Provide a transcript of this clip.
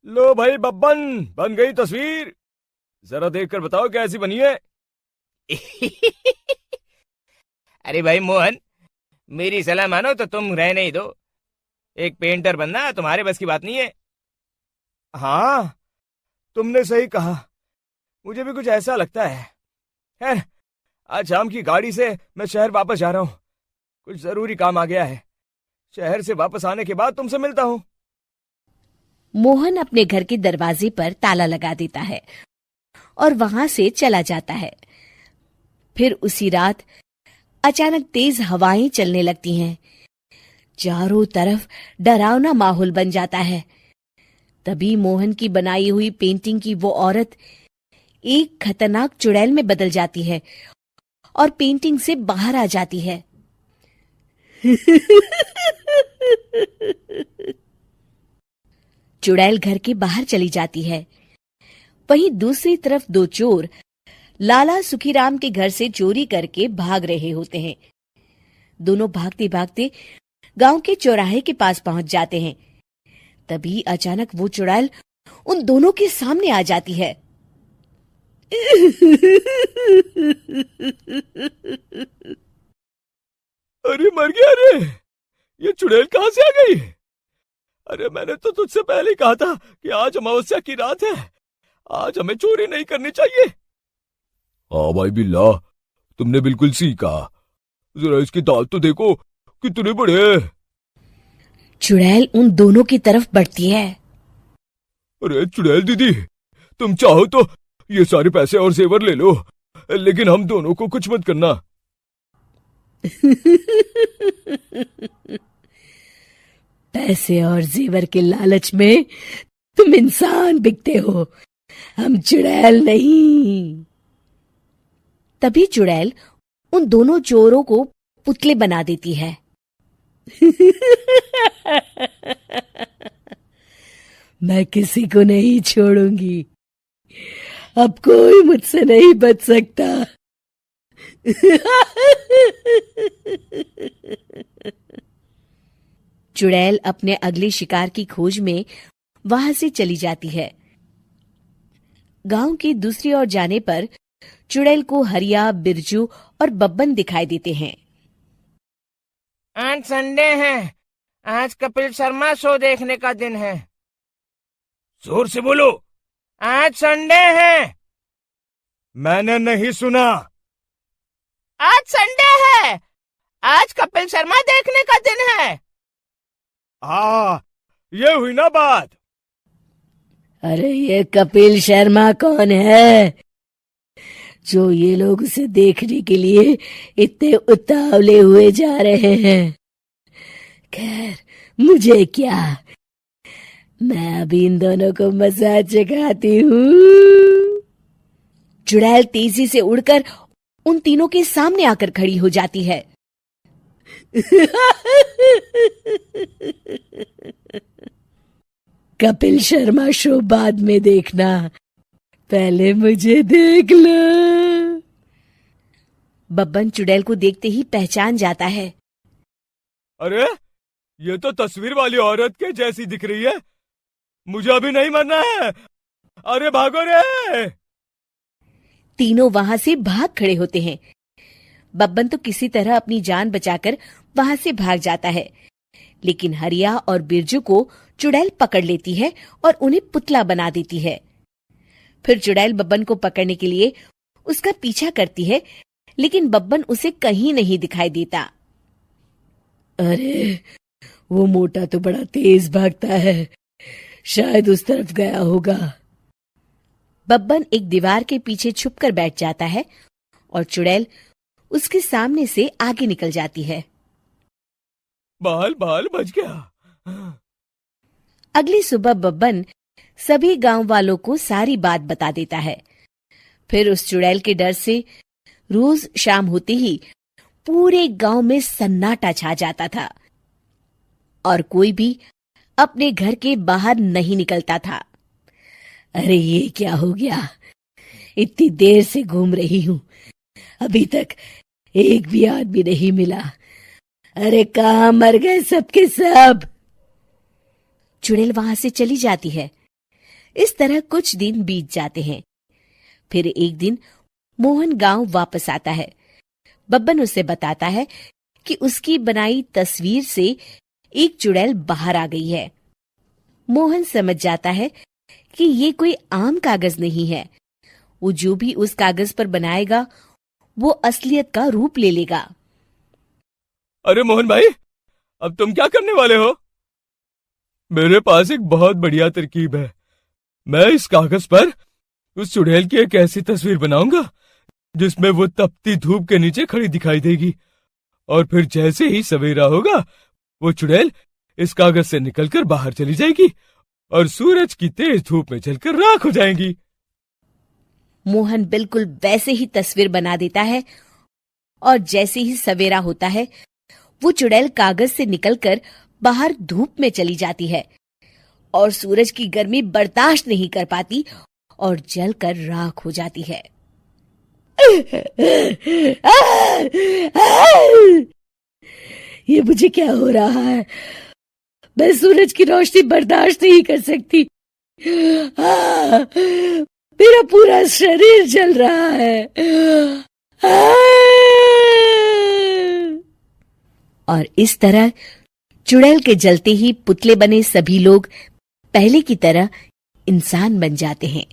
लो भाई बब्बन, बन गई तस्वीर। जरा देखकर बताओ कैसी बनी है। अरे भाई मोहन, मेरी सलाह मानो तो तुम रहने ही दो। एक पेंटर बनना तुम्हारे बस की बात नहीं है। हाँ, तुमने सही कहा। मुझे भी कुछ ऐसा लगता है। खैर, आज शाम की गाड़ी से मैं शहर वापस जा रहा हूँ। कुछ जरूरी काम आ गया है। शहर से वापस आने के बाद तुमसे मिलता हूँ। मोहन अपने घर के दरवाजे पर ताला लगा देता है और वहां से चला जाता है। फिर उसी रात अचानक तेज हवाएं चलने लगती हैं। चारों तरफ डरावना माहौल बन जाता है। तभी मोहन की बनाई हुई पेंटिंग की वो औरत एक खतरनाक चुड़ैल में बदल जाती है और पेंटिंग से बाहर आ जाती है। चुड़ैल घर के बाहर चली जाती है। वहीं दूसरी तरफ दो चोर लाला सुखीराम के घर से चोरी करके भाग रहे होते हैं। दोनों भागते भागते गांव के चौराहे के पास पहुंच जाते हैं। तभी अचानक वो चुड़ैल उन दोनों के सामने आ जाती है। अरे मर गया रे! ये चुड़ैल कहाँ से आ गई? अरे मैंने तो तुझसे पहले ही कहा था कि आज अमावस्या की रात है। आज हमें चोरी नहीं करनी चाहिए। हाँ भाई बिल्ला, तुमने बिल्कुल सही कहा। जरा इसके दांत तो देखो, कितने बड़े हैं। चुड़ैल उन दोनों की तरफ बढ़ती है। अरे चुड़ैल दीदी, तुम चाहो तो ये सारे पैसे और जेवर ले लो, लेकिन हम दोनों को कुछ मत करना। पैसे और जेवर के लालच में तुम इंसान बिकते हो, हम चुड़ैल नहीं। तभी चुड़ैल उन दोनों चोरों को पुतले बना देती है। मैं किसी को नहीं छोड़ूंगी। अब कोई मुझसे नहीं बच सकता। चुड़ैल अपने अगले शिकार की खोज में वहां से चली जाती है। गांव की दूसरी ओर जाने पर चुड़ैल को हरिया, बिरजू और बब्बन दिखाई देते हैं। आज संडे है, आज कपिल शर्मा शो देखने का दिन है। जोर से बोलो। आज संडे है। मैंने नहीं सुना। आज संडे है। आज कपिल शर्मा देखने का दिन है। हाँ, ये हुई ना बात। अरे ये कपिल शर्मा कौन है जो ये लोग उसे देखने के लिए इतने उतावले हुए जा रहे हैं? खैर, मुझे क्या, मैं अभी इन दोनों को मजा चखाती हूँ। चुड़ैल तेजी से उड़कर उन तीनों के सामने आकर खड़ी हो जाती है। कपिल शर्मा शो बाद में देखना, पहले मुझे देख लो। बब्बन चुड़ैल को देखते ही पहचान जाता है। अरे ये तो तस्वीर वाली औरत के जैसी दिख रही है। मुझे अभी नहीं मरना है। अरे भागो रे! तीनों वहां से भाग खड़े होते हैं। बब्बन तो किसी तरह अपनी जान बचाकर वहां से भाग जाता है, लेकिन हरिया और बिरजू को चुड़ैल पकड़ लेती है और उन्हें पुतला बना देती है। फिर चुड़ैल बब्बन को पकड़ने के लिए उसका पीछा करती है, लेकिन बब्बन उसे कहीं नहीं दिखाई देता। अरे वो मोटा तो बड़ा तेज भागता है, शायद उस तरफ गया होगा। बब्बन एक दीवार के पीछे छुपकर बैठ जाता है और चुड़ैल उसके सामने से आगे निकल जाती है। बाल बाल बच गया। अगली सुबह बब्बन सभी गांव वालों को सारी बात बता देता है। फिर उस चुड़ैल के डर से रोज शाम होते ही पूरे गांव में सन्नाटा छा जाता था और कोई भी अपने घर के बाहर नहीं निकलता था। अरे ये क्या हो गया? इतनी देर से घूम रही हूं, अभी तक एक भी आदमी नहीं मिला। अरे कहां मर गए सबके सब? चुड़ैल वहां से चली जाती है। इस तरह कुछ दिन बीत जाते हैं। फिर एक दिन मोहन गांव वापस आता है। बब्बन उसे बताता है कि उसकी बनाई तस्वीर से एक चुड़ैल बाहर आ गई है। मोहन समझ जाता है कि ये कोई आम कागज नहीं है। वो जो भी उस कागज पर बनाएगा वो असलियत का रूप ले लेगा। अरे मोहन भाई, अब तुम क्या करने वाले हो? मेरे पास एक बहुत बढ़िया तरकीब है। मैं इस कागज पर उस चुड़ैल की एक ऐसी तस्वीर बनाऊंगा जिसमें वो तपती धूप के नीचे खड़ी दिखाई देगी, और फिर जैसे ही सवेरा होगा वो चुड़ैल इस कागज से निकलकर बाहर चली जाएगी और सूरज की तेज धूप में जलकर राख हो जाएंगी। मोहन बिल्कुल वैसे ही तस्वीर बना देता है और जैसे ही सवेरा होता है वो चुड़ैल कागज से निकलकर बाहर धूप में चली जाती है और सूरज की गर्मी बर्दाश्त नहीं कर पाती और जलकर राख हो जाती है। ये मुझे क्या हो रहा है? मैं सूरज की रोशनी बर्दाश्त नहीं कर सकती। मेरा पूरा शरीर जल रहा है। और इस तरह चुड़ैल के जलते ही पुतले बने सभी लोग पहले की तरह इंसान बन जाते हैं।